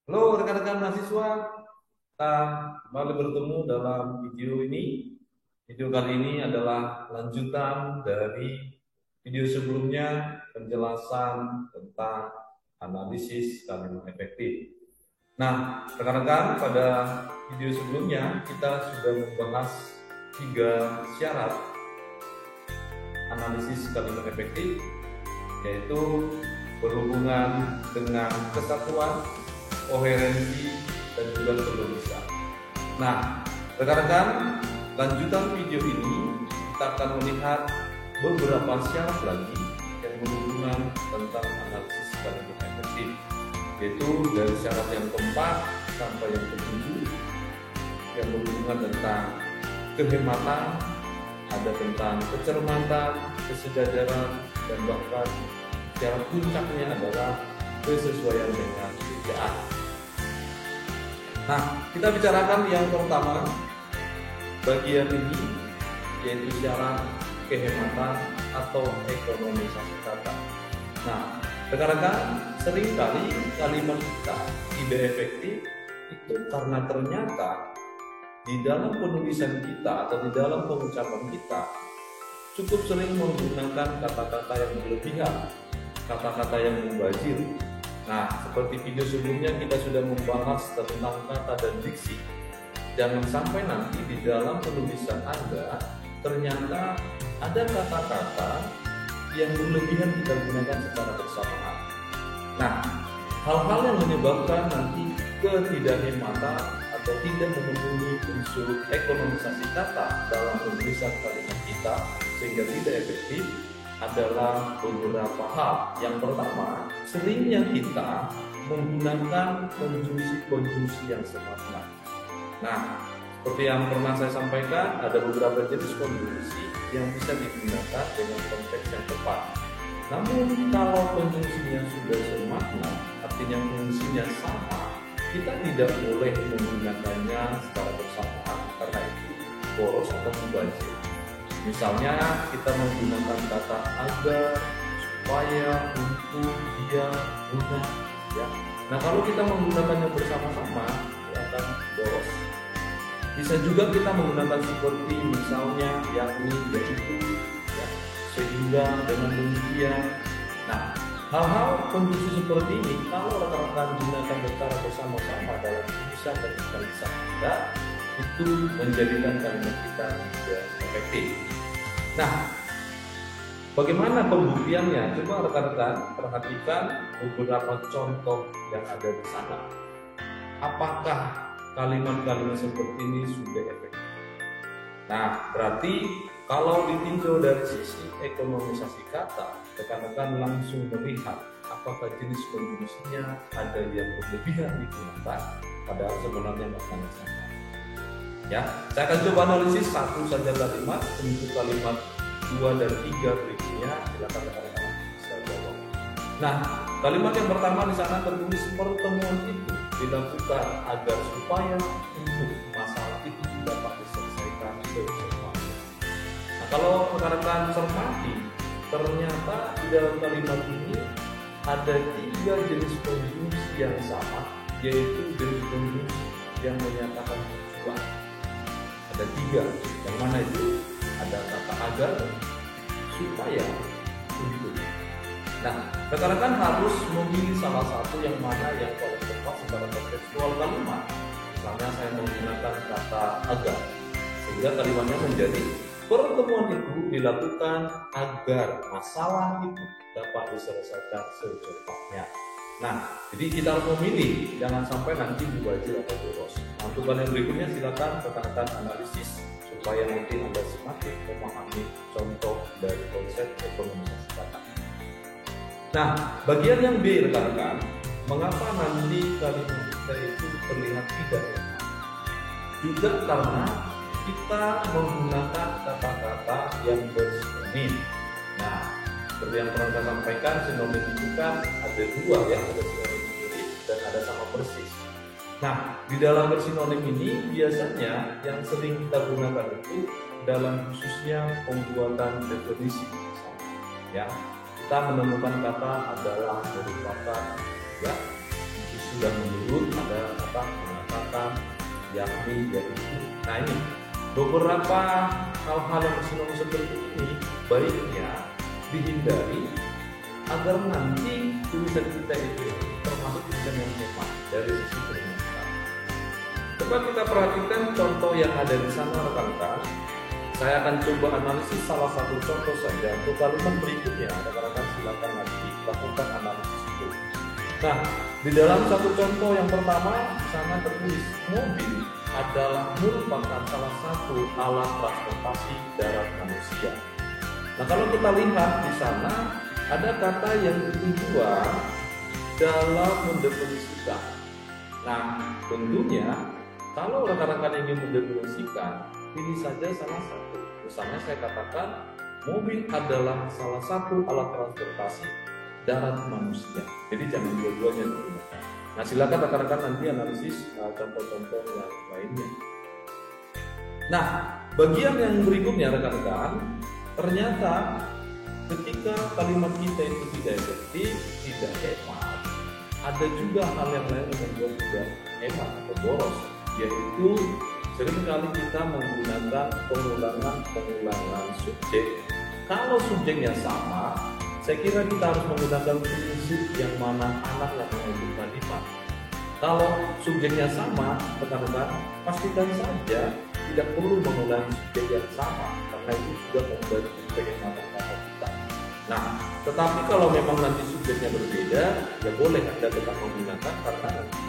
Halo rekan-rekan mahasiswa, kita kembali bertemu dalam video ini. Video kali ini adalah lanjutan dari video sebelumnya, penjelasan tentang analisis kalimat efektif. Nah, rekan-rekan, pada video sebelumnya kita sudah membahas 3 syarat analisis kalimat efektif, yaitu berhubungan dengan kesatuan, koherensi, dan juga penulisan. Nah, rekan-rekan, lanjutan video ini kita akan melihat beberapa syarat lagi yang berhubungan tentang analisis kalimat efektif, yaitu dari syarat yang keempat sampai yang ketujuh yang berhubungan tentang kehematan, ada tentang kecermatan, kesejajaran, dan bahkan syarat puncaknya adalah kesesuaian dengan kerjaan. Nah, kita bicarakan yang pertama, bagian ini, yaitu syarat kehematan atau ekonomisasi kata. Nah, rekan-rekan, seringkali kalimat kita tidak efektif itu karena ternyata di dalam penulisan kita atau di dalam pengucapan kita cukup sering menggunakan kata-kata yang berlebihan, kata-kata yang mubazir. Nah, seperti video sebelumnya kita sudah membahas tentang kata dan diksi. Jangan sampai nanti di dalam penulisan Anda ternyata ada kata-kata yang berlebihan kita gunakan secara bersamaan. Nah, hal-hal yang menyebabkan nanti ketidakhematan atau tidak memenuhi unsur ekonomisasi kata dalam penulisan kalimat kita sehingga tidak efektif adalah beberapa hal. Yang pertama, seringnya kita menggunakan konjungsi-konjungsi yang semakna. Nah, seperti yang pernah saya sampaikan, ada beberapa jenis konjungsi yang bisa digunakan dengan konteks yang tepat. Namun, kalau konjungsinya sudah semakna, artinya fungsinya sama, kita tidak boleh menggunakannya secara bersamaan karena itu boros atau mubazir. Misalnya kita menggunakan kata agar, supaya, untuk, dia, guna, ya. Nah, kalau kita menggunakannya bersama-sama, ya akan boros. Bisa juga kita menggunakan seperti misalnya yakni, yaitu, ya, sehingga, dengan demikian. Nah, hal-hal konjungsi seperti ini kalau rekan-rekan gunakan secara bersama-sama dalam tulisan dan tulisan Anda, itu menjadikan kalimat kita tidak efektif. Nah, bagaimana pembuktiannya? Coba rekan-rekan perhatikan beberapa contoh yang ada di sana. Apakah kalimat-kalimat seperti ini sudah efektif? Nah, berarti kalau ditinjau dari sisi ekonomisasi kata, rekan-rekan langsung melihat apakah jenis konjungsinya ada yang berlebihan digunakan, padahal sebenarnya maknanya sama. Ya, saya akan coba analisis satu saja kalimat, untuk kalimat 2 dan 3 berikutnya, silakan rekan-rekan bisa jawab. Nah, kalimat yang pertama di sana tertulis pertemuan itu dilakukan agar supaya untuk masalah itu dapat diselesaikan secepatnya. Nah, kalau rekan-rekan cermati, ternyata di dalam kalimat ini ada 3 jenis konjungsi yang sama, yaitu jenis konjungsi yang menyatakan tujuan. Ada 3, yang mana itu? Ada kata agar, supaya, untuk. Nah, rekan-rekan harus memilih salah satu yang mana yang paling tepat secara kontekstual kalimat. Misalnya saya menggunakan kata agar, sehingga kalimatnya menjadi pertemuan itu dilakukan agar masalah itu dapat diselesaikan secepatnya. Nah, jadi kita harus memilih, jangan sampai nanti mubazir atau boros. Nah, untuk yang berikutnya silakan rekan-rekan analisis supaya nanti Anda semakin memahami contoh dari konsep ekonomisasi kata. Nah, bagian yang B rekan-rekan, mengapa nanti kalimat kita itu terlihat tidak enak? Juga karena kita menggunakan kata-kata yang bersinonim. Nah, seperti yang pernah saya sampaikan, sinonim itu kan ada 2 ya, ada sinonim mirip dan ada sama persis. Nah, di dalam bersinonim ini biasanya yang sering kita gunakan itu dalam khususnya pembuatan definisi. Ya, kita menemukan kata adalah merupakan, ya, itu sudah menurut kata mengatakan yakni yaitu. Nah ini beberapa hal-hal yang sinonim seperti ini baiknya dihindari agar nanti tulisan kita itu termasuk tulisan yang hemat dari sisi penyimpanan. Coba kita perhatikan contoh yang ada di sana rekan-rekan. Saya akan coba analisis salah satu contoh saja untuk kalimat berikutnya. Rekan-rekan silakan nanti lakukan analisis itu. Nah, di dalam satu contoh yang pertama di sana tertulis mobil adalah merupakan salah satu alat transportasi darat manusia. Nah, kalau kita lihat di sana ada kata yang tujuan dalam mendefinisikan. Nah, tentunya kalau rekan-rekan ingin mendefinisikan, pilih saja salah satu. Misalnya saya katakan mobil adalah salah satu alat transportasi darat manusia. Jadi jangan dua-duanya digunakan. Nah, silakan rekan-rekan nanti analisis contoh-contoh yang lainnya. Nah, bagian yang berikutnya rekan-rekan, ternyata ketika kalimat kita itu tidak efektif, tidak hemat, ada juga hal yang lain yang membuat tidak hemat atau boros, yaitu seringkali kita menggunakan pengulangan subjek. Kalau subjeknya sama, saya kira kita harus menggunakan prinsip yang mana anak yang mengikuti kalimat. Kalau subjeknya sama, rekan-rekan, pastikan saja tidak perlu mengulangi subjek yang sama, karena itu sudah membantu penghematan kata kita. Nah, tetapi kalau memang nanti subjeknya berbeda, ya boleh Anda tetap menggunakan, karena nanti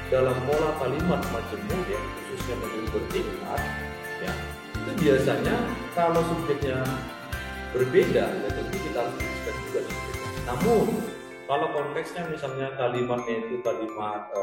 dalam pola kalimat majemuk ya, khususnya majemuk bertingkat, ya itu biasanya kalau subjeknya berbeda, ya tentu kita harus tuliskan juga subjeknya. Namun kalau konteksnya misalnya kalimatnya itu kalimat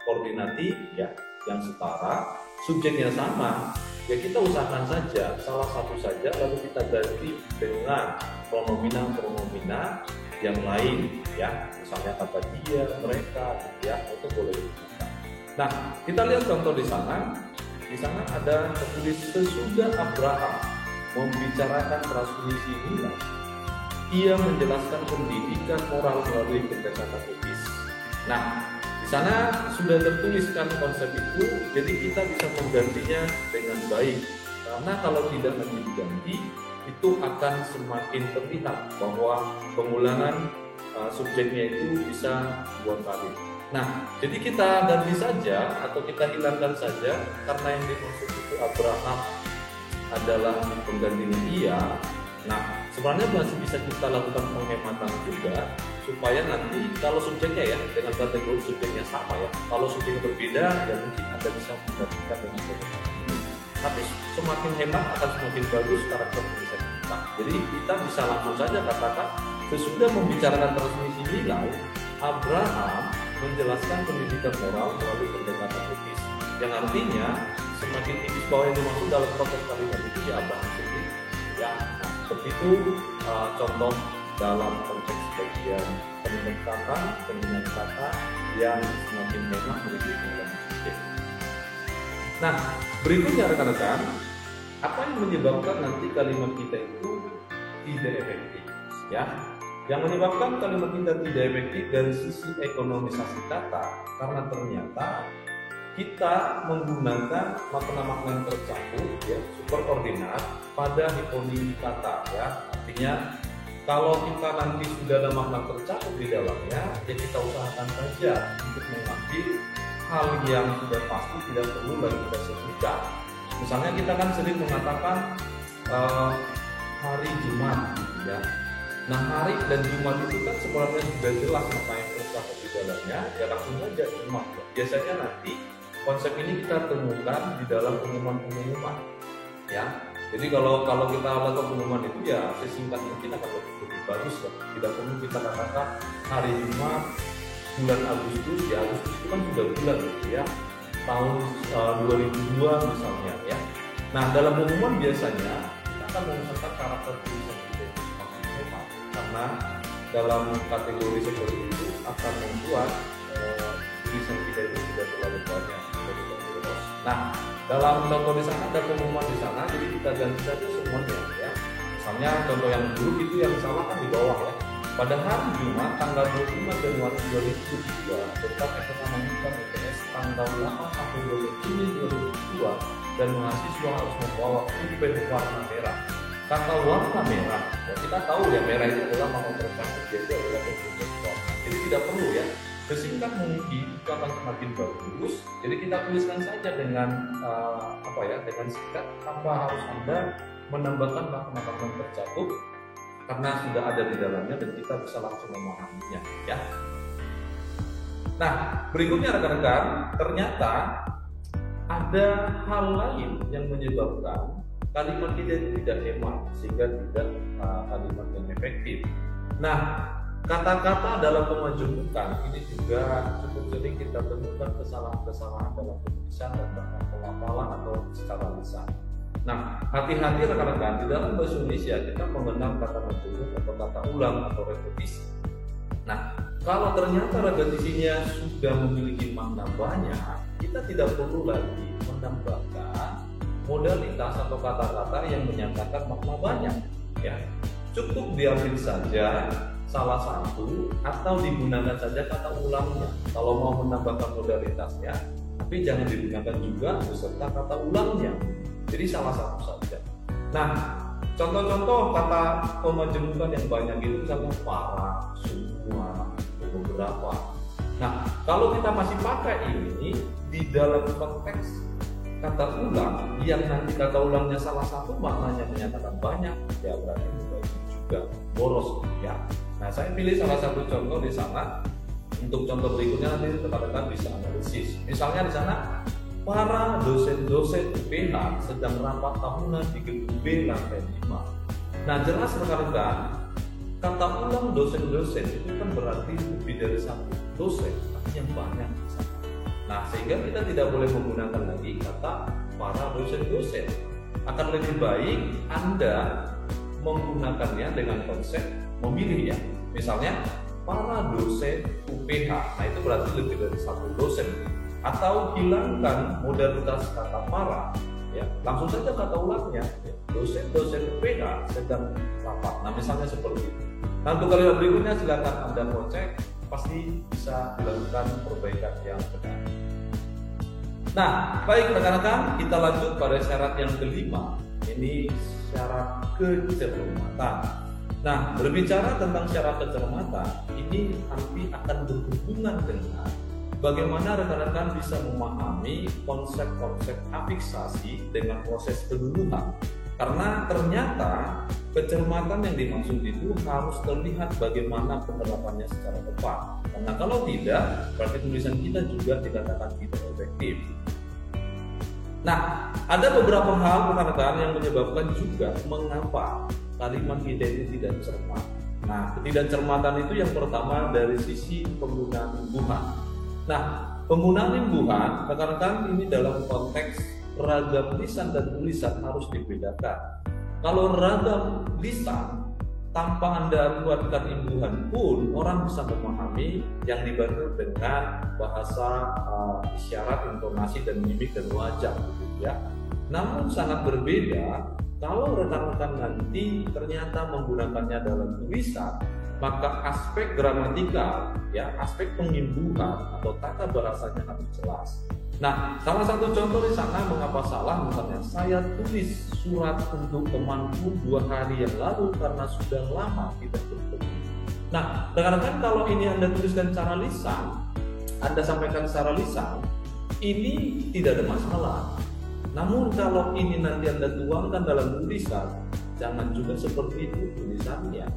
koordinatif ya, yang setara, subjeknya sama, ya kita usahakan saja salah satu saja, lalu kita ganti dengan pronomina yang lain ya, misalnya kata dia, mereka, ya itu boleh digunakan. Nah, kita lihat contoh di sana. Di sana ada tertulis sesudah Abraham membicarakan transmisi nilai, ia menjelaskan pendidikan moral melalui pendekatan etis. Nah, di sana sudah tertuliskan konsep itu, jadi kita bisa menggantinya dengan baik. Karena kalau tidak nanti diganti, itu akan semakin terlihat bahwa pengulangan subjeknya itu bisa buat valid. Nah, jadi kita ganti saja atau kita hilangkan saja, karena yang dimaksud itu Abraham adalah penggantinya ia. Nah, sebenarnya masih bisa kita lakukan penghematan juga, supaya nanti kalau subjeknya ya dengan kategori subjeknya sama ya, kalau subjeknya berbeda ya mungkin Anda bisa menggantikan dengan subjeknya. Tapi semakin hemat akan semakin bagus karakter tulisan kita. Jadi kita bisa langsung saja katakan sesudah membicarakan transmisi nilai, Abraham menjelaskan pendidikan moral melalui pendekatan etis, yang artinya semakin tipis bahwa yang dimaksud dalam proses kalimat itu ya Abraham sendiri ya. Nah, seperti itu contoh dalam konteks bagian penggunaan kata yang semakin hemat menuju pengulangan subjek. Nah, berikutnya rekan-rekan, apa yang menyebabkan nanti kalimat kita itu tidak efektif ya? Yang menyebabkan kalimat kita tidak efektif dari sisi ekonomisasi kata, karena ternyata kita menggunakan makna-makna yang tercakup ya, superordinat pada hiponim kata ya. Artinya kalau kita nanti sudah ada makna tercakup di dalamnya, ya kita usahakan saja untuk mengambil hal yang sudah pasti, tidak perlu lagi kita sebutkan. Misalnya kita kan sering mengatakan hari Jumat gitu ya. Nah, hari dan Jumat itu kan sebenarnya sudah jelas makna yang tercakup di dalamnya, ya langsung saja Jumat. Biasanya nanti konsep ini kita temukan di dalam pengumuman ya. Jadi kalau kita lakukan pengumuman itu ya sesingkat mungkin akan lebih bagus ya. Tidak perlu kita katakan hari Jumat bulan Agustus, ya Agustus itu kan sudah bulan gitu ya, tahun 2002 misalnya ya. Nah, dalam pengumuman biasanya kita akan menggunakan karakter tulisan itu semakin hemat, karena dalam kategori seperti itu akan membuat tulisan kita itu tidak terlalu banyak. Nah, dalam contoh di sana ada pengumuman di sana, jadi kita ganti saja semuanya ya. Misalnya contoh yang dulu itu yang salah kan di bawah ya. Pada hari Jumat tanggal 25 Januari 2022, Departemen Ekonomi BPS tanggal 8 sampai 12 Juni 2002 dan mahasiswa harus membawa pulpen warna merah. Kata warna merah, ya kita tahu ya merah itu adalah nama tercantik, yaitu adalah warna. Jadi tidak perlu ya, sesingkat mungkin itu akan semakin bagus. Jadi kita tuliskan saja dengan dengan singkat tanpa harus Anda menambahkan makna-makna tercakup, karena sudah ada di dalamnya dan kita bisa langsung memahaminya ya. Nah, berikutnya rekan-rekan, ternyata ada hal lain yang menyebabkan kalimat kita tidak hemat sehingga tidak kalimat yang efektif. Nah, kata-kata dalam pemajemukan ini juga cukup sering kita temukan kesalahan-kesalahan dalam penulisan dan bahkan pelafalan atau secara lisan. Nah, hati-hati rekan-rekan, di dalam bahasa Indonesia kita mengenal kata majemuk atau kata ulang atau repetisi. Nah, kalau ternyata repetisinya sudah memiliki makna banyak, kita tidak perlu lagi menambahkan modalitas atau kata-kata yang menyatakan makna banyak. Ya, cukup diambil saja salah satu atau digunakan saja kata ulangnya. Kalau mau menambahkan modalitasnya, tapi jangan digunakan juga beserta kata ulangnya. Jadi salah satu saja. Nah, contoh-contoh kata pemajemukan yang banyak itu misalnya para, semua, beberapa. Nah, kalau kita masih pakai ini di dalam konteks kata ulang yang nanti kata ulangnya salah satu maknanya menyatakan banyak, ya berarti juga boros ya. Nah, saya pilih salah satu contoh di sana. Untuk contoh berikutnya nanti rekan-rekan bisa analisis. Misalnya di sana, para dosen-dosen UPH sedang rapat tahunan di gedung B lantai 5. Nah, jelas rekan-rekan, kata ulang dosen-dosen itu kan berarti lebih dari satu dosen, artinya banyak. Nah, sehingga kita tidak boleh menggunakan lagi kata para dosen-dosen. Akan lebih baik Anda menggunakannya dengan konsep memilih ya. Misalnya, para dosen UPH, nah itu berarti lebih dari satu dosen. Atau hilangkan modalitas kata para, ya langsung saja kata ulangnya, ya, dosen-dosen UPH sedang rapat. Nah, misalnya seperti itu. Nah, untuk kalimat berikutnya silakan Anda cek, pasti bisa dilakukan perbaikan yang benar. Nah, baik rekan-rekan, kita lanjut pada syarat yang kelima. Ini syarat kecermatan. Nah, berbicara tentang syarat kecermatan, ini nanti akan berhubungan dengan bagaimana rekan-rekan bisa memahami konsep-konsep afiksasi dengan proses penuduhan. Karena ternyata kecermatan yang dimaksud itu harus terlihat bagaimana penerapannya secara tepat. Karena kalau tidak, berarti tulisan kita juga dikatakan tidak efektif. Nah, ada beberapa hal rekan-rekan yang menyebabkan juga mengapa kalimat kita itu tidak cermat. Nah, ketidakcermatan itu yang pertama dari sisi penggunaan imbuhan. Nah, penggunaan imbuhan, rekan-rekan ini dalam konteks ragam lisan dan tulisan harus dibedakan. Kalau ragam lisan tanpa Anda buatkan imbuhan pun orang bisa memahami yang dibantu dengan bahasa isyarat, intonasi dan mimik dan wajah gitu ya. Namun sangat berbeda kalau rekan-rekan nanti ternyata menggunakannya dalam tulisan, maka aspek gramatikal, ya, aspek pengimbuhan atau tata bahasanya harus jelas. Nah, salah satu contoh di sana mengapa salah, misalnya saya tulis surat untuk temanku 2 hari yang lalu karena sudah lama tidak bertemu. Nah, rekan-rekan kalau ini Anda tuliskan secara lisan, Anda sampaikan secara lisan, ini tidak ada masalah. Namun kalau ini nanti Anda tuangkan dalam tulisan, jangan juga seperti itu tulisannya.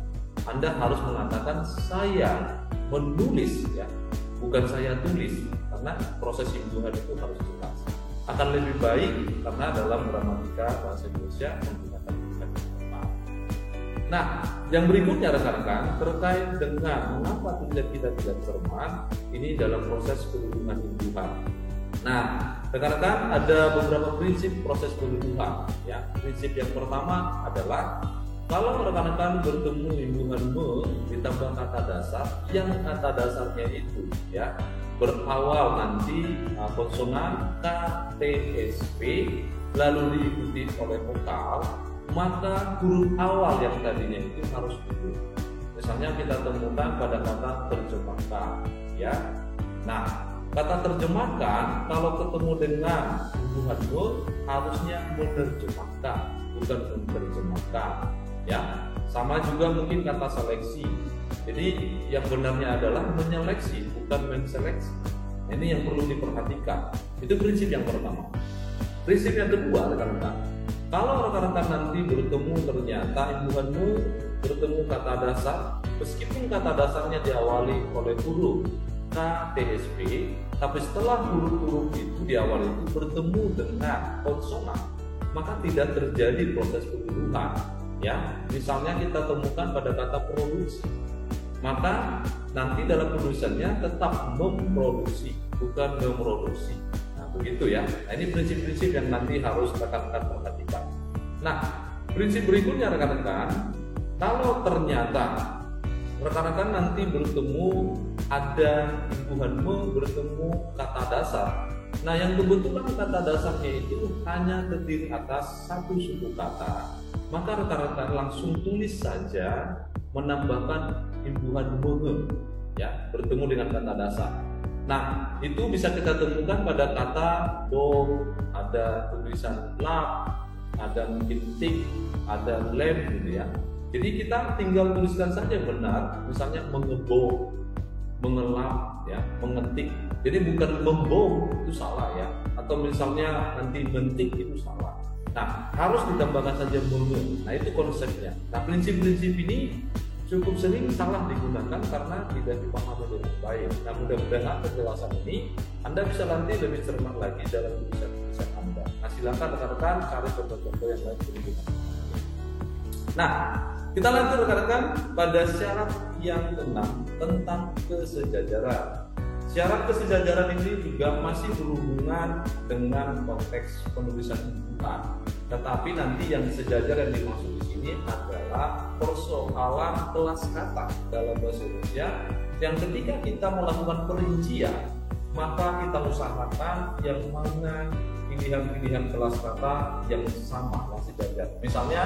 Anda harus mengatakan saya menulis ya, bukan saya tulis, karena proses imbuhan itu harus jelas. Akan lebih baik karena dalam gramatika bahasa Indonesia menggunakan tulisan yang tepat. Nah, yang berikutnya rekan-rekan terkait dengan mengapa tulisan kita tidak cermat, ini dalam proses penulisan imbuhan. Nah, rekan-rekan ada beberapa prinsip proses penulisan ya. Prinsip yang pertama adalah kalau rekan-rekan bertemu imbuhan me ditambah kata dasar, yang kata dasarnya itu ya berawal nanti konsonan K, T, S, P lalu diikuti oleh vokal, maka huruf awal yang tadinya itu harus ditutup. Misalnya kita temukan pada kata terjemahkan ya. Nah, Kata terjemahkan kalau ketemu dengan hubungan me harusnya menerjemahkan, bukan menerjemahkan. Ya, sama juga mungkin kata seleksi. Jadi yang benarnya adalah menyeleksi, bukan menseleksi. Ini yang perlu diperhatikan. Itu prinsip yang pertama. Prinsip yang kedua, rekan-rekan, kalau rekan-rekan nanti bertemu ternyata imbuhan me bertemu kata dasar, meskipun kata dasarnya diawali oleh huruf KTSP, tapi setelah huruf-huruf itu di awal itu bertemu dengan konsonan, maka tidak terjadi proses penguruhan. Ya, misalnya kita temukan pada kata produksi, maka nanti dalam penulisannya tetap memproduksi, bukan memproduksi. Nah, begitu ya. Nah, ini prinsip-prinsip yang nanti harus rekan-rekan perhatikan. Nah, prinsip berikutnya rekan-rekan, kalau ternyata rekan-rekan nanti bertemu ada imbuhan me bertemu kata dasar. Nah, yang kebetulan kata dasarnya itu hanya terdiri atas satu suku kata, maka rekan-rekan langsung tulis saja menambahkan imbuhan me, ya, bertemu dengan kata dasar. Nah, itu bisa kita temukan pada kata do, ada tulisan lap, ada mungkin tik, ada lem gitu ya. Jadi kita tinggal tuliskan saja benar, misalnya mengebom, mengelap, ya, mengetik. Jadi bukan membom, itu salah ya. Atau misalnya nanti mentik, itu salah. Nah, harus ditambahkan saja menge. Nah, itu konsepnya. Nah, prinsip-prinsip ini cukup sering salah digunakan karena tidak dipahami dengan baik. Nah, mudah-mudahan penjelasan ini Anda bisa nanti lebih cermat lagi dalam tulisan-tulisan Anda. Nah, silakan rekan-rekan cari contoh-contoh yang lain berikutnya. Nah, kita lanjut rekan-rekan pada syarat yang keenam tentang kesejajaran. Syarat kesejajaran ini juga masih berhubungan dengan konteks penulisan imbuhan. Tetapi nanti yang sejajar yang dimaksud di sini adalah persoalan kelas kata dalam bahasa Indonesia yang ketika kita melakukan perincian, maka kita usahakan yang mana pilihan-pilihan kelas kata yang sama, yang sejajar. Misalnya,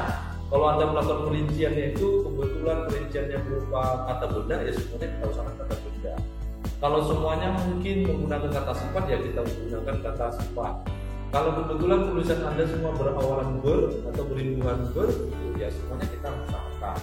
kalau Anda melakukan perinciannya itu kebetulan perinciannya berupa kata benda, ya sebenarnya kita usahakan kata benda. Kalau semuanya mungkin menggunakan kata sifat, ya kita menggunakan kata sifat. Kalau kebetulan tulisan Anda semua berawalan ber atau berimbuhan ber, ya semuanya kita usahakan.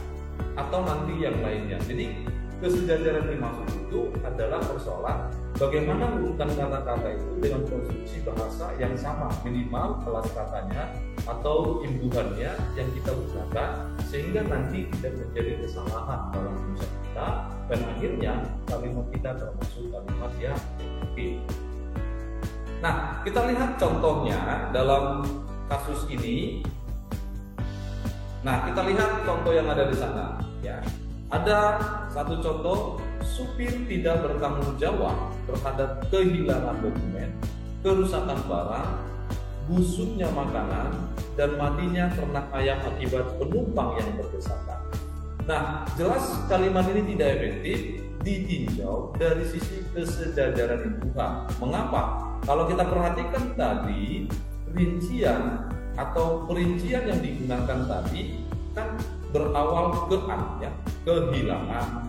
Atau nanti yang lainnya. Jadi kesejajaran yang dimaksud itu adalah persoalan bagaimana urutan kata-kata itu dengan konstruksi bahasa yang sama, minimal kelas katanya atau imbuhannya yang kita gunakan, sehingga nanti tidak menjadi kesalahan dalam tulisan kita dan akhirnya kalimat kita termasuk kalimat yang efektif. Nah, kita lihat contohnya dalam kasus ini. Nah, kita lihat contoh yang ada di sana ya. Ada satu contoh, supir tidak bertanggung jawab terhadap kehilangan dokumen, kerusakan barang, busuknya makanan, dan matinya ternak ayam akibat penumpang yang berdesakan. Nah, jelas kalimat ini tidak efektif ditinjau dari sisi kesejajaran imbuhan. Mengapa? Kalau kita perhatikan tadi, rincian atau perincian yang digunakan tadi kan berawal kean, ya, kehilangan,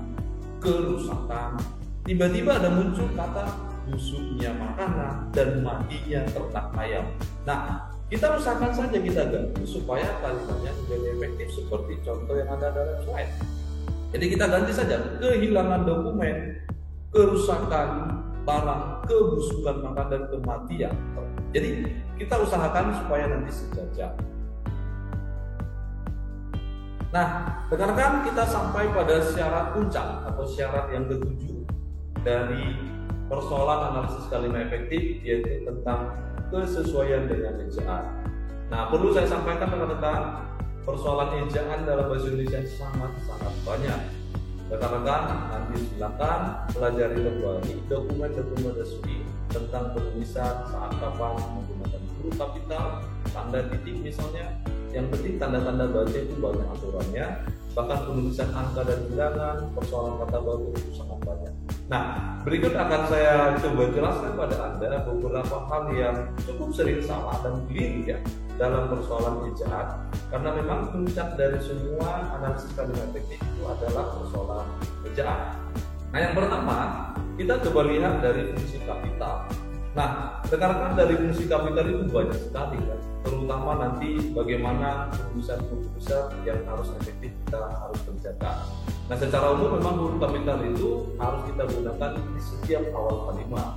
kerusakan. Tiba-tiba ada muncul kata busuknya makanan dan matinya ternak ayam. Nah, kita usahakan saja kita ganti supaya kalimatnya menjadi efektif seperti contoh yang ada dalam slide. Jadi kita ganti saja kehilangan dokumen, kerusakan barang, kebusukan makanan, dan kematian. Jadi kita usahakan supaya nanti sejajar. Nah, rekan-rekan, kita sampai pada syarat puncak atau syarat yang ketujuh dari persoalan analisis kalimat efektif, yaitu tentang kesesuaian dengan ejaan. Nah, perlu saya sampaikan rekan-rekan, persoalan ejaan dalam bahasa Indonesia sangat banyak. Rekan-rekan, nanti silakan pelajari kembali dokumen-dokumen resmi tentang penulisan saat kapan menggunakan huruf kapital, tanda titik misalnya. Yang penting tanda-tanda baca itu banyak aturannya, bahkan penulisan angka dan bilangan, persoalan kata baru itu sangat banyak. Nah, berikut akan saya coba jelaskan pada Anda beberapa hal yang cukup sering salah dan keliru ya dalam persoalan ejaan, karena memang puncak dari semua analisis kalimat efektif itu adalah persoalan ejaan. Nah, yang pertama, kita coba lihat dari fungsi kapital. Nah, rekan-rekan, dari fungsi kapital itu banyak sekali kan, terutama nanti bagaimana keputusan yang harus efektif kita harus kerjakan. Nah, secara umum memang huruf kapital itu harus kita gunakan di setiap awal kalimat.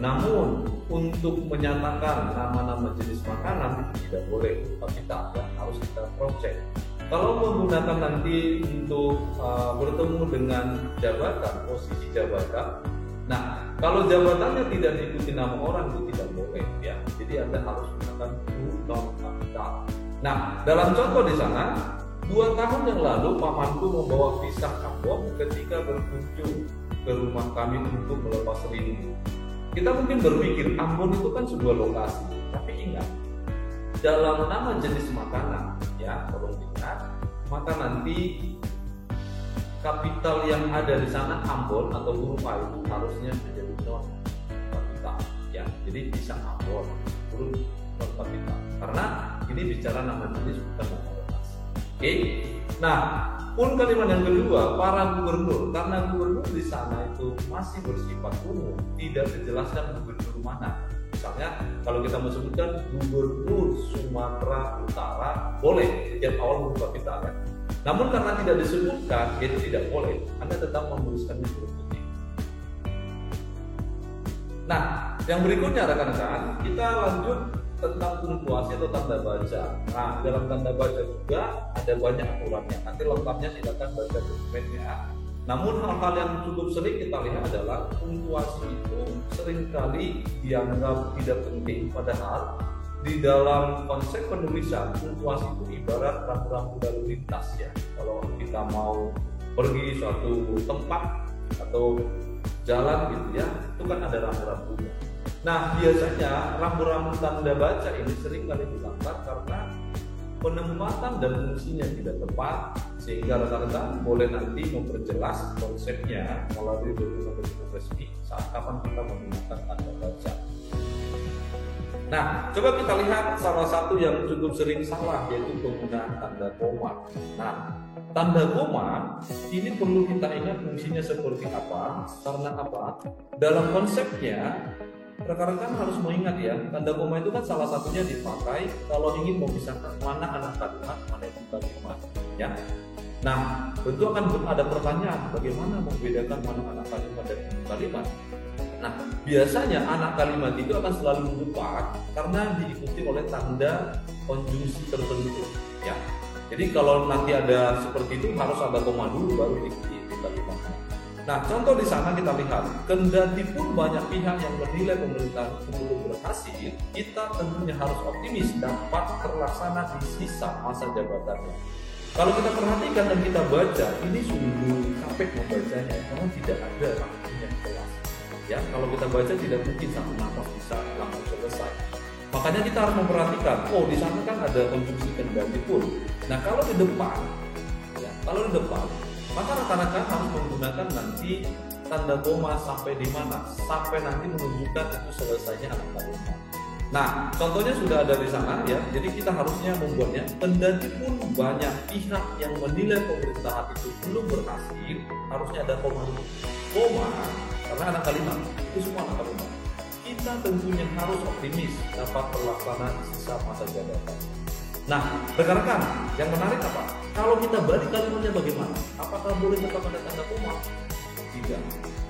Namun untuk menyatakan nama-nama jenis makanan itu tidak boleh huruf kapital, ya, harus kita cross check. Kalau menggunakan nanti untuk bertemu dengan jabatan, posisi jabatan, nah kalau jabatannya tidak diikuti nama orang itu tidak boleh, ya. Jadi Anda harus menggunakan huruf non kapital. Nah, dalam contoh di sana, 2 tahun yang lalu pamanku membawa pisang Ambon ketika berkunjung ke rumah kami untuk melepas rindu. Kita mungkin berpikir Ambon itu kan sebuah lokasi, tapi ingat, dalam nama jenis makanan, ya, tolong ingat, maka nanti kapital yang ada di sana Ambon atau huruf A itu harusnya menjadi non kapital, ya. Jadi pisang Ambon huruf non kapital, karena ini bicara nama jenis bukan nama lokasi. Oke. Nah, pun kalimat yang kedua, para gubernur, karena gubernur di sana itu masih bersifat umum, tidak dijelaskan gubernur mana. Misalnya kalau kita mau sebutkan Gubernur Sumatera Utara, boleh setiap awal huruf kapital, ya. Namun karena tidak disebutkan, itu tidak boleh. Anda tetap menuliskannya huruf putih. Nah, yang berikutnya rekan-rekan, kita lanjut tentang punktuasi atau tanda baca. Nah, dalam tanda baca juga ada banyak aturannya. Nanti lengkapnya silakan baca dokumennya. Namun hal-hal yang cukup sering kita lihat adalah punktuasi itu seringkali dianggap tidak penting, padahal di dalam konsep penulisan punktuasi itu ibarat rambu-rambu lalu lintas, ya. Kalau kita mau pergi suatu tempat atau jalan gitu, ya, itu kan ada rambu-rambunya. Nah, biasanya rambu-rambu tanda baca ini sering kali dilanggar karena penempatan dan fungsinya tidak tepat, sehingga rekan-rekan boleh nanti memperjelas konsepnya melalui dokumen-dokumen resmi saat kapan kita menggunakan tanda baca. Nah, coba kita lihat salah satu yang cukup sering salah, yaitu penggunaan tanda koma. Nah, tanda koma ini perlu kita ingat fungsinya seperti apa, karena apa? Dalam konsepnya rekan-rekan harus mengingat, ya, tanda koma itu kan salah satunya dipakai kalau ingin memisahkan mana anak kalimat, mana itu kalimat, ya. Nah, tentu akan ada pertanyaan, bagaimana membedakan mana anak kalimat dan ibu kalimat? Nah, biasanya anak kalimat itu akan selalu depan karena diikuti oleh tanda konjungsi tertentu, ya. Jadi kalau nanti ada seperti itu harus ada koma dulu baru diikuti kalimatnya. Nah, contoh di sana kita lihat, kendati pun banyak pihak yang menilai pemerintahan itu belum berhasil, kita tentunya harus optimis dapat terlaksana di sisa masa jabatannya. Kalau kita perhatikan dan kita baca, ini sungguh capek membacanya, karena tidak ada waktunya di kelas. Ya, kalau kita baca tidak mungkin satu nafas bisa langsung selesai. Makanya kita harus memperhatikan, oh di sana kan ada konjungsi kendati pun. Nah, kalau di depan, ya, maka rekan-rekan harus menggunakan nanti tanda koma sampai di mana? Sampai nanti menunjukkan itu selesainya anak kalimat. Nah, contohnya sudah ada di sana, ya. Jadi kita harusnya membuatnya. Kendati pun banyak pihak yang menilai pemerintahan itu belum berhasil, harusnya ada koma dulu. Koma, karena anak kalimat itu semua anak kalimat. Kita tentunya harus optimis dapat terlaksana di sisa masa jabatan. Nah, rekan-rekan, yang menarik apa? Kalau kita balik kalimatnya bagaimana? Apakah boleh tetap ada tanda koma? Tidak.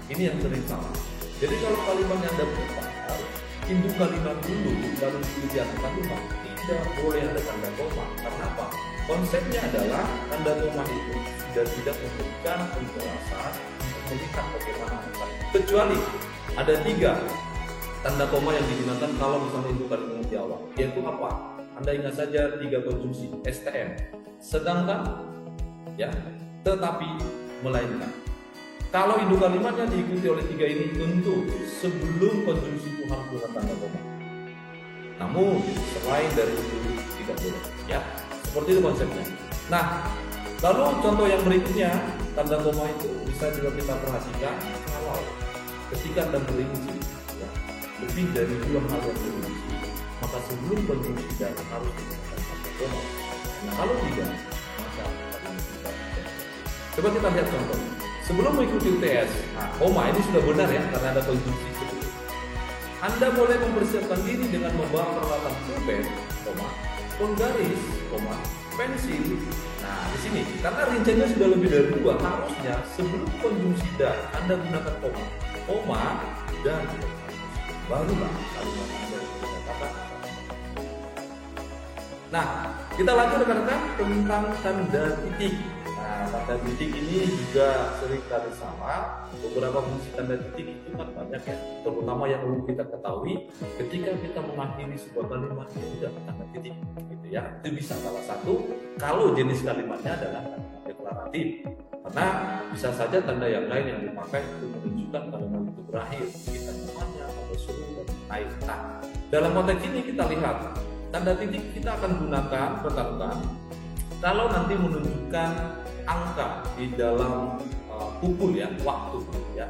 Ini yang sering salah. Jadi kalau kalimatnya Anda putar, induk kalimat dulu, baru diikuti anak kalimat, tidak boleh ada tanda koma. Karena apa? Konsepnya adalah tanda koma itu sudah tidak memberikan penjelasan untuk melihat bagaimana anak kalimat. Kecuali ada 3 tanda koma yang digunakan kalau misalnya induk kalimat di awal, yaitu apa? Anda ingat saja 3 konjungsi, STM, sedangkan, ya, tetapi, melainkan. Kalau induk kalimatnya diikuti oleh 3 ini, tentu sebelum konjungsi itu harus dengan tanda koma. Namun selain dari itu tidak boleh, ya. Seperti itu konsepnya. Nah, lalu contoh yang berikutnya, tanda koma itu bisa juga kita perhatikan kalau ketika Anda merinci, ya, lebih dari 2 hal yang berinci, maka sebelum konjungsi dan harus digunakan tanda koma. Nah, kalau tidak, maka tidak. Coba kita lihat contoh. sebelum mengikuti UTS, nah, koma ini sudah benar ya, karena ada konjungsi sebelum. Anda boleh mempersiapkan diri dengan membawa peralatan pulpen, koma, penggaris, koma, pensil. Nah, di sini karena rinciannya sudah lebih dari 2, harusnya sebelum konjungsi dan Anda gunakan koma dan barulah kalimat Anda dikatakan. Nah, kita lanjut rekan-rekan tentang tanda titik. Nah, tanda titik ini juga sering kali salah. Beberapa fungsi tanda titik itu kan banyak ya, terutama yang perlu kita ketahui ketika kita mengakhiri sebuah kalimat itu sudah tanda titik, gitu ya. Itu bisa salah satu kalau jenis kalimatnya adalah kalimat deklaratif, karena bisa saja tanda yang lain yang dipakai untuk menunjukkan kalimat itu berakhir, kita namanya atau suruh dan lain. Nah, dalam konteks ini kita lihat tanda titik kita akan gunakan rekan-rekan kalau nanti menunjukkan angka di dalam pukul ya, waktu ya,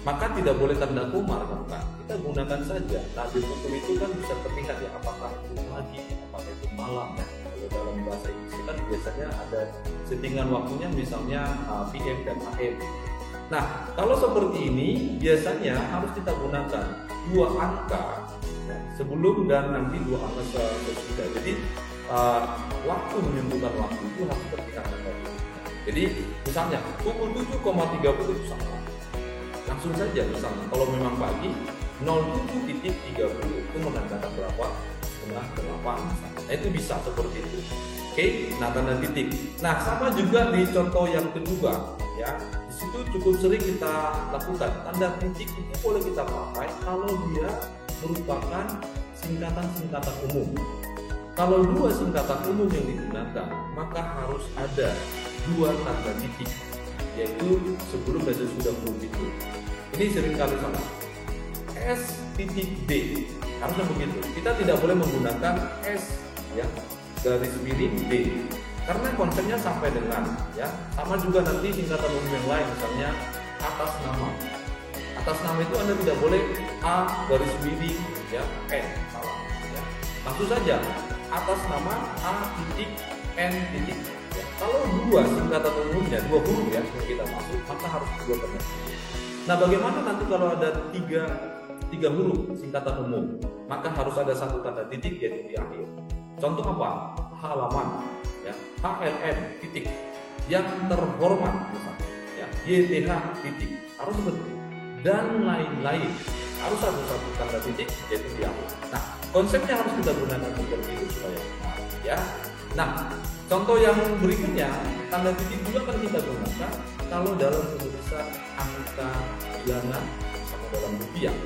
maka tidak boleh tanda koma rekan-rekan. Kita gunakan saja. Nah, di pukul itu kan bisa terlihat ya, apakah itu pagi, apakah itu malam ya. Kalau dalam bahasa Inggris kan biasanya ada settingan waktunya, misalnya PM dan AM. Nah, kalau seperti ini biasanya harus kita gunakan 2 angka ya, sebelum dan nanti 2 angka sesudah. Jadi waktu menentukan waktu itu harus terlihat. Jadi misalnya pukul 7,30 itu sama. Langsung saja misalnya kalau memang pagi 07.30 itu menandakan berapa? Setengah 8 misalnya. Nah, itu bisa seperti itu. Oke, nah tanda titik. Nah, sama juga di contoh yang kedua ya. Di situ cukup sering kita lakukan. Tanda titik itu boleh kita pakai kalau dia merupakan singkatan-singkatan umum. Kalau 2 singkatan umum yang digunakan, maka harus ada 2 tanda titik, yaitu sebelum dan sesudah huruf itu. Ini sering kali salah. S titik D harusnya begitu. Kita tidak boleh menggunakan S ya, garis miring D, karena konsepnya sampai dengan ya. Sama juga nanti singkatan umum yang lain, misalnya atas nama. Atas nama itu Anda tidak boleh A garis miring ya N, salah ya. Langsung saja atas nama A titik N titik. Ya, kalau 2 singkatan umumnya 2 huruf ya yang kita maksud, maka harus 2 tanda titik. Nah, bagaimana nanti kalau ada 3 huruf singkatan umum, maka harus ada 1 tanda titik yaitu di akhir. Contoh apa? Halaman ya, HLM titik, yang terhormat misalnya ya, YTH titik, harus seperti itu. Dan lain-lain harus ada 1 tanda titik yaitu di akhir. Nah, konsepnya harus kita gunakan seperti itu supaya ya. Nah, contoh yang berikutnya, tanda titik juga akan kita gunakan kalau dalam penulisan angka bilangan sama dalam rupiah.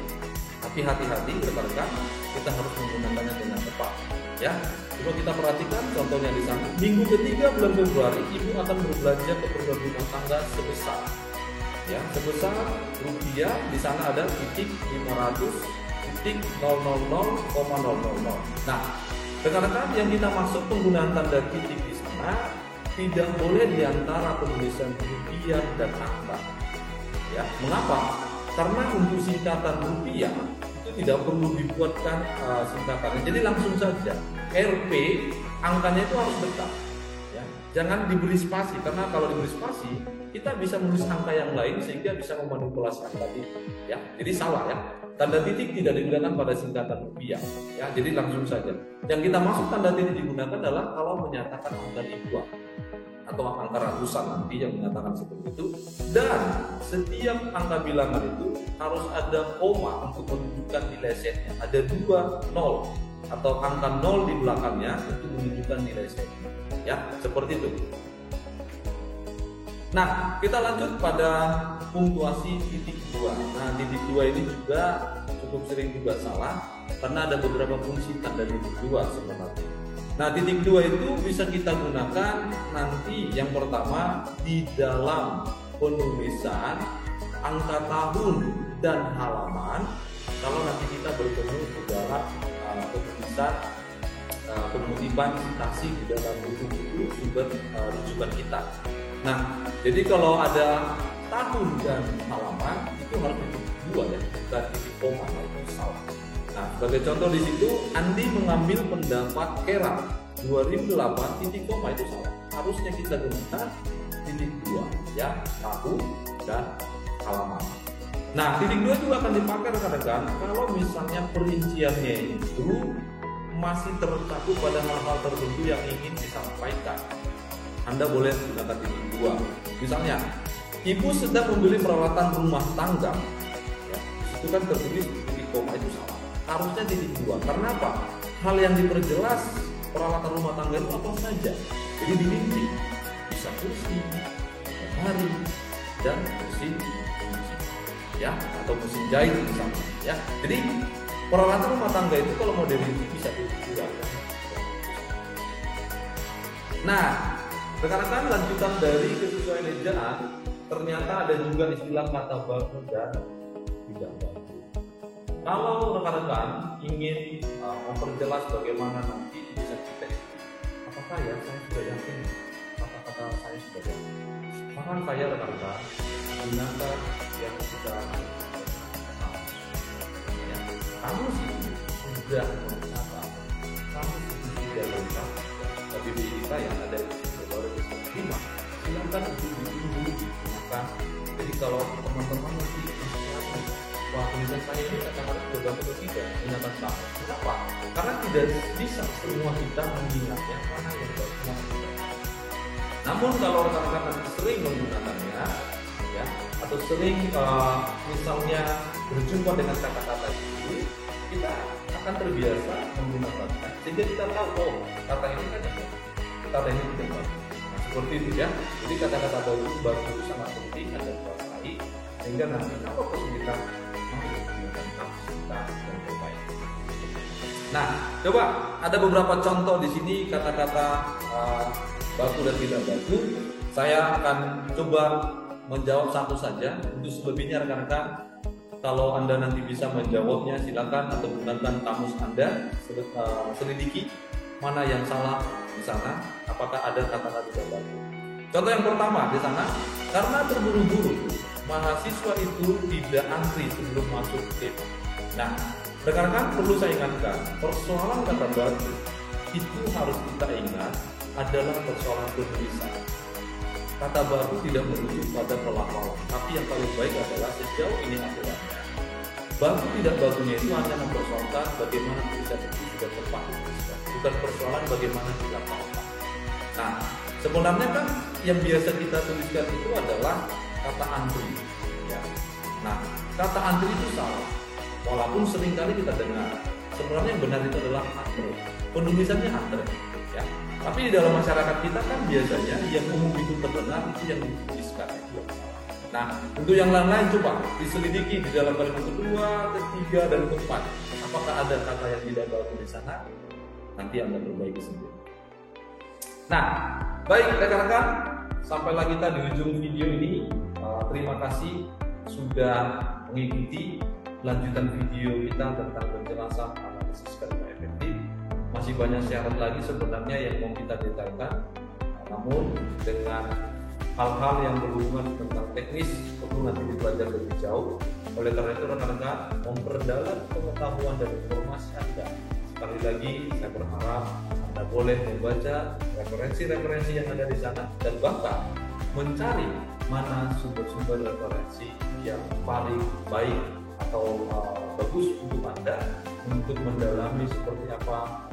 Tapi hati-hati rekan-rekan, kita harus menggunakannya dengan tepat. Ya, coba kita perhatikan contohnya di sana. Minggu ketiga bulan Februari, ibu akan berbelanja keperluan rumah tangga sebesar rupiah. Di sana ada titik 500.000,000. Nah, rekan-rekan, yang kita maksud penggunaan tanda titik di sana tidak boleh diantara penulisan rupiah dan angka. Ya, mengapa? Karena untuk singkatan rupiah itu tidak perlu dibuatkan singkatannya. Jadi langsung saja RP angkanya itu harus dekat. Ya, jangan diberi spasi, karena kalau diberi spasi kita bisa menulis angka yang lain sehingga bisa memanipulasi angka itu. Ya, jadi salah ya. Tanda titik tidak digunakan pada singkatan rupiah. Ya, jadi langsung saja. Yang kita maksud tanda titik digunakan adalah kalau menyatakan angka ribuan atau angka ratusan nanti yang menyatakan seperti itu. Dan setiap angka bilangan itu harus ada koma untuk menunjukkan nilai setnya. Ada 2 nol atau angka 0 di belakangnya untuk menunjukkan nilai setnya. Ya, seperti itu. Nah, kita lanjut pada punktuasi titik 2. Nah, titik 2 ini juga cukup sering juga salah karena ada beberapa fungsi tanda titik 2 sebenarnya. Nah, titik 2 itu bisa kita gunakan nanti yang pertama di dalam penulisan angka tahun dan halaman. Kalau nanti kita bertemu di dalam penulisan pengutipan citasi di dalam buku sumber rujukan kita. Nah, jadi kalau ada tahun dan halaman itu harus titik 2 ya, bukan titik koma, itu salah. Nah, sebagai contoh di situ, Andi mengambil pendapat Kera 2008 titik koma, itu salah. Harusnya kita gunakan titik 2 ya, tahun pada halaman. Nah, titik 2 juga akan dipakai rekan-rekan kalau misalnya perinciannya itu masih tercakup pada hal-hal tertentu yang ingin disampaikan. Anda boleh menggunakan titik 2. Misalnya, ibu sedang membeli peralatan rumah tangga. Ya, itu kan tertulis titik koma itu salah. Harusnya titik 2. Karena apa? Hal yang diperjelas peralatan rumah tangga itu apa saja. Jadi dirinci. Bisa kursi, lemari, dan mesin, ya, atau mesin jahit misalnya. Ya, jadi peralatan rumah tangga itu kalau mau dirinci bisa titik 2. Nah, rekan-rekan, lanjutan dari kesesuaian ejaan, ternyata ada juga istilah kata baku dan tidak baku. Kalau rekan-rekan ingin memperjelas bagaimana nanti bisa kita, apakah ya saya sudah yakin kata-kata saya sudah baku, maka saya rekan-rekan gunakan yang sudah ya, kamu sih sudah mencatat, kamu sudah lengkap, tapi di kita yang ada di sini baru diterima, silakan untuk ditunggu digunakan. Jadi kalau teman-teman nanti wah, tulisan saya ini kata-kata sudah bagus atau tidak, gunakan sama. Kenapa? Karena tidak bisa semua kita mengingatnya mana yang bagus mana yang tidak. Namun kalau rekan-rekan nanti sering menggunakannya, ya, atau sering misalnya berjumpa dengan kata-kata itu, kita akan terbiasa menggunakannya, sehingga kita tahu, oh, kata ini kan ada, kata ini tidak bagus. Nah, seperti itu ya. Jadi kata-kata bagus itu sangat penting Anda kuasai, sehingga nanti kalau kesulitan menggunakan kata yang terbaik. Nah, coba ada beberapa contoh di sini kata-kata baku dan tidak baku. Saya akan coba menjawab satu saja. Untuk selebihnya rekan-rekan, kalau Anda nanti bisa menjawabnya silakan, atau gunakan kamus Anda, selidiki mana yang salah di sana, apakah ada kata-kata tidak baku. Contoh yang pertama di sana, karena terburu-buru mahasiswa itu tidak antri sebelum masuk game. Nah, rekan-rekan perlu saya ingatkan, persoalan kata baku itu harus kita ingat adalah persoalan penulisan. Kata baku tidak merujuk pada pelafalan, tapi yang paling baik adalah sejauh ini aturannya. Baku tidak bakunya itu hanya mempersoalkan bagaimana tulisan itu sudah tepat, bukan persoalan bagaimana kita paham. Nah, sebenarnya kan yang biasa kita tuliskan itu adalah kata antri. Ya. Nah, kata antri itu salah, walaupun seringkali kita dengar. Sebenarnya yang benar itu adalah antre. Penulisannya antre. Ya. Tapi di dalam masyarakat kita kan biasanya yang umum itu terdengar itu yang dituliskan. Nah, untuk yang lain-lain coba diselidiki di dalam kalimat kedua, ketiga, dan keempat. Apakah ada kata yang tidak bagus di sana? Nanti Anda perbaiki sendiri. Nah, baik rekan-rekan, sampailah kita di ujung video ini. Terima kasih sudah mengikuti lanjutan video kita tentang penjelasan analisis kalimat efektif. Masih banyak syarat lagi sebenarnya yang mau kita detailkan, namun dengan hal-hal yang berhubungan tentang teknis perlu nanti dipelajari lebih jauh. Oleh karena itu rekan-rekan, memperdalam pengetahuan dan informasi Anda. Sekali lagi saya berharap Anda boleh membaca referensi-referensi yang ada di sana, dan bahkan mencari mana sumber-sumber referensi yang paling baik atau bagus untuk Anda untuk mendalami seperti apa